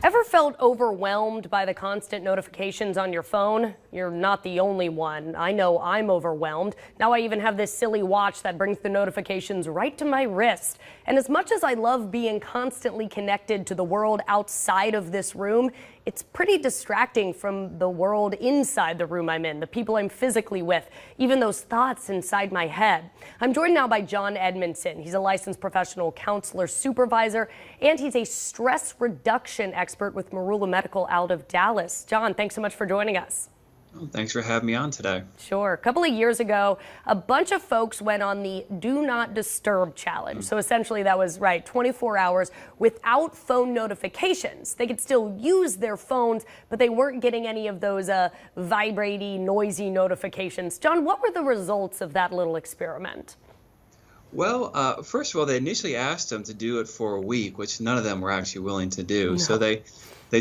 Ever felt overwhelmed by the constant notifications on your phone? You're not the only one. I know I'm overwhelmed. Now I even have this silly watch that brings the notifications right to my wrist. And as much as I love being constantly connected to the world outside of this room, it's pretty distracting from the world inside the room I'm in, the people I'm physically with, even those thoughts inside my head. I'm joined now by John Edmonson. He's a licensed professional counselor supervisor, and he's a stress reduction expert with Marula Medical out of Dallas. John, thanks so much for joining us. Well, thanks for having me on today. Sure. A couple of years ago, a bunch of folks went on the Do Not Disturb challenge. So essentially that was 24 hours without phone notifications. They could still use their phones, but they weren't getting any of those vibrating, noisy notifications. John, what were the results of that little experiment? Well, first of all, they initially asked them to do it for a week, which none of them were actually willing to do. No. So they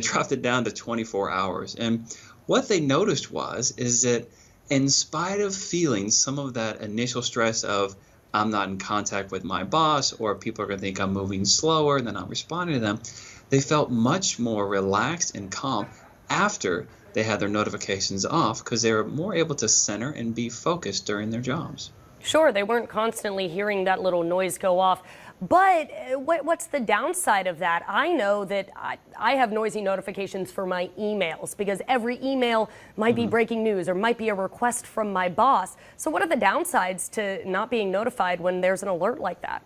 dropped it down to 24 hours. And what they noticed is that in spite of feeling some of that initial stress of I'm not in contact with my boss, or people are going to think I'm moving slower and then I'm responding to them, they felt much more relaxed and calm after they had their notifications off, because they were more able to center and be focused during their jobs. Sure, they weren't constantly hearing that little noise go off. But what's the downside of that? I know that I have noisy notifications for my emails because every email might be breaking news or might be a request from my boss. So what are the downsides to not being notified when there's an alert like that?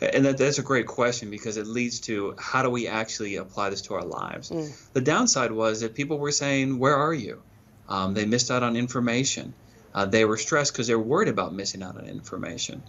And that's a great question, because it leads to how do we actually apply this to our lives? The downside was that people were saying, where are you? They missed out on information. They were stressed because they were worried about missing out on information.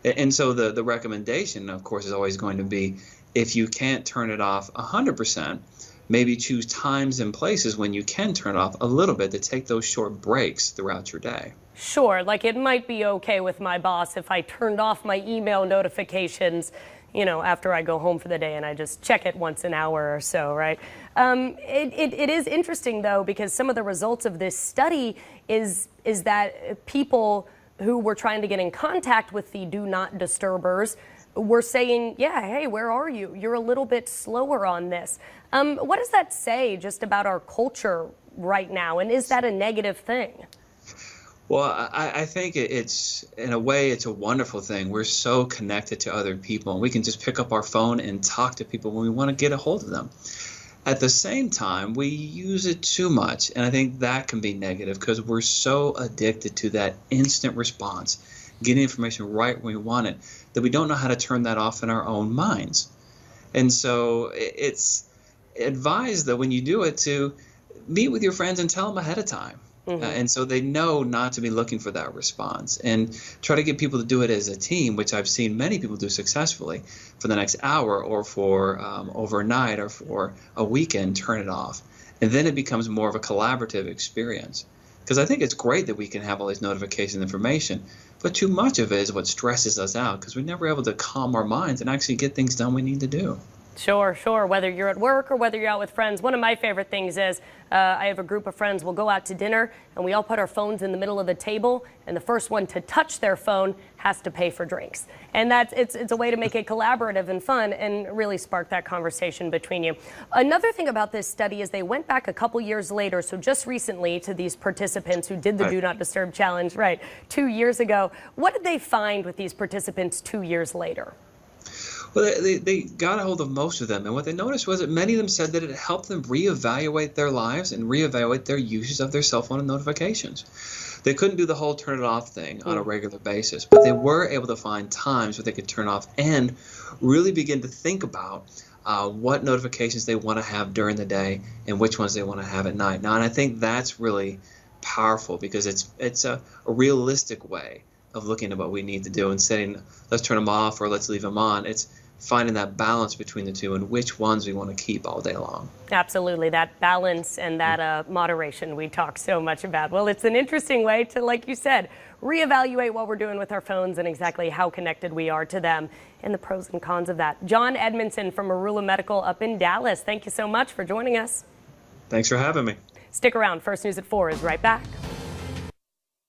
And so the recommendation, of course, is always going to be, if you can't turn it off 100%, maybe choose times and places when you can turn it off a little bit to take those short breaks throughout your day. Sure, like it might be okay with my boss if I turned off my email notifications, after I go home for the day and I just check it once an hour or so, right? It is interesting, though, because some of the results of this study is that people who were trying to get in contact with the Do Not Disturbers were saying, yeah, hey, where are you? You're a little bit slower on this. What does that say just about our culture right now? And is that a negative thing? Well, I think it's, in a way, it's a wonderful thing. We're so connected to other people, and we can just pick up our phone and talk to people when we want to get a hold of them. At the same time, we use it too much, and I think that can be negative because we're so addicted to that instant response, getting information right when we want it, that we don't know how to turn that off in our own minds. And so it's advised that when you do it, to meet with your friends and tell them ahead of time. And so they know not to be looking for that response, and try to get people to do it as a team, which I've seen many people do successfully, for the next hour or for overnight or for a weekend, turn it off. And then it becomes more of a collaborative experience. Because I think it's great that we can have all these notification information, but too much of it is what stresses us out, because we're never able to calm our minds and actually get things done we need to do. Sure. Whether you're at work or whether you're out with friends. One of my favorite things is I have a group of friends. We'll go out to dinner and we all put our phones in the middle of the table, and the first one to touch their phone has to pay for drinks. And it's a way to make it collaborative and fun and really spark that conversation between you. Another thing about this study is they went back a couple years later, so just recently, to these participants who did the Do Not Disturb challenge, 2 years ago. What did they find with these participants 2 years later? Well, they got a hold of most of them, and what they noticed was that many of them said that it helped them reevaluate their lives and reevaluate their uses of their cell phone and notifications. They couldn't do the whole turn it off thing on a regular basis, but they were able to find times where they could turn off and really begin to think about what notifications they want to have during the day and which ones they want to have at night. Now, and I think that's really powerful, because it's a realistic way of looking at what we need to do and saying, let's turn them off or let's leave them on. It's finding that balance between the two and which ones we want to keep all day long. Absolutely. That balance and that moderation we talk so much about. Well, it's an interesting way to, like you said, reevaluate what we're doing with our phones and exactly how connected we are to them and the pros and cons of that. John Edmonson from Marula Medical up in Dallas, thank you so much for joining us. Thanks for having me. Stick around. First News at 4 is right back.